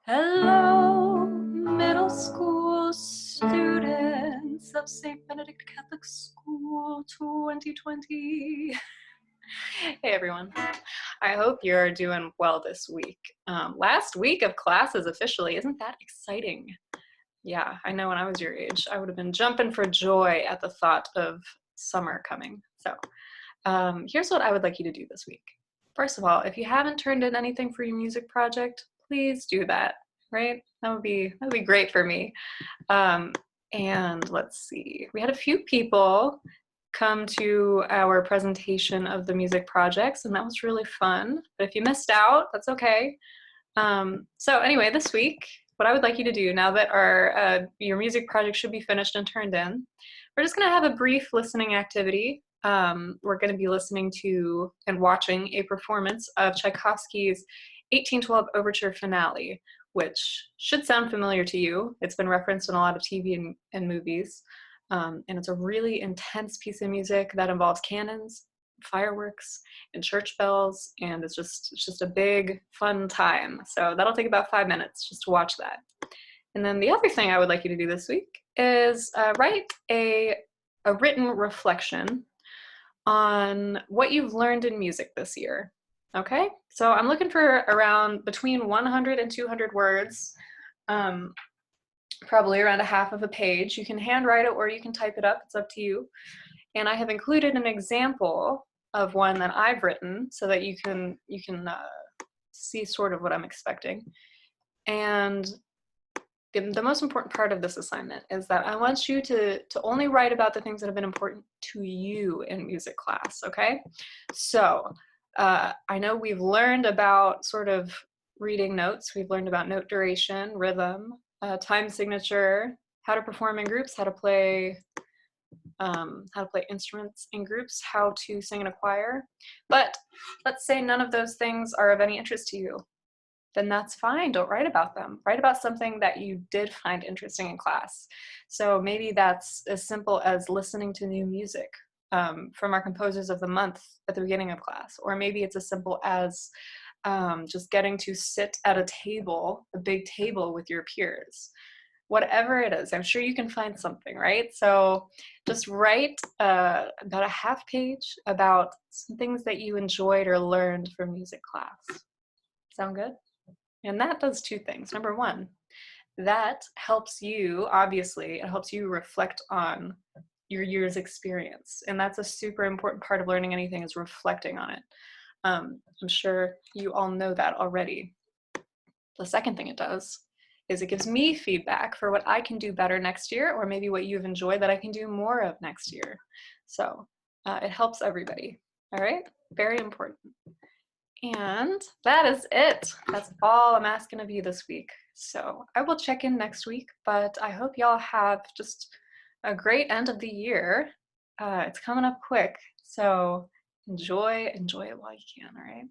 Hello, middle school students of St. Benedict Catholic School 2020. Hey everyone, I hope you're doing well this week. Last week of classes officially, isn't that exciting? Yeah, I know when I was your age, I would have been jumping for joy at the thought of summer coming. So here's what I would like you to do this week. First of all, if you haven't turned in anything for your music project, please do that, right? That would be great for me. And let's see, we had a few people come to our presentation of the music projects, and that was really fun. But if you missed out, that's okay. So anyway, this week, what I would like you to do now that your music project should be finished and turned in, we're just going to have a brief listening activity. We're going to be listening to and watching a performance of Tchaikovsky's 1812 Overture Finale, which should sound familiar to you. It's been referenced in a lot of TV and movies. And it's a really intense piece of music that involves cannons, fireworks, and church bells, and it's just a big, fun time. So that'll take about 5 minutes just to watch that. And then the other thing I would like you to do this week is write a written reflection on what you've learned in music this year. Okay, so I'm looking for around between 100 and 200 words, probably around a half of a page. You can handwrite it or you can type it up, it's up to you. And I have included an example of one that I've written so that you can see sort of what I'm expecting. And the most important part of this assignment is that I want you to only write about the things that have been important to you in music class, okay? So I know we've learned about sort of reading notes. We've learned about note duration, rhythm, time signature, how to perform in groups, how to play instruments in groups, how to sing in a choir. But let's say none of those things are of any interest to you. Then that's fine, don't write about them. Write about something that you did find interesting in class. So maybe that's as simple as listening to new music from our composers of the month at the beginning of class. Or maybe it's as simple as just getting to sit at a table, a big table with your peers. Whatever it is, I'm sure you can find something, right? So just write about a half page about some things that you enjoyed or learned from music class. Sound good? And that does two things. Number one, that helps you, obviously, it helps you reflect on your year's experience. And that's a super important part of learning anything, is reflecting on it. I'm sure you all know that already. The second thing it does is it gives me feedback for what I can do better next year, or maybe what you've enjoyed that I can do more of next year. So it helps everybody. All right, very important. And that is it. That's all I'm asking of you this week. So I will check in next week, but I hope y'all have just a great end of the year. It's coming up quick, so enjoy it while you can, all right?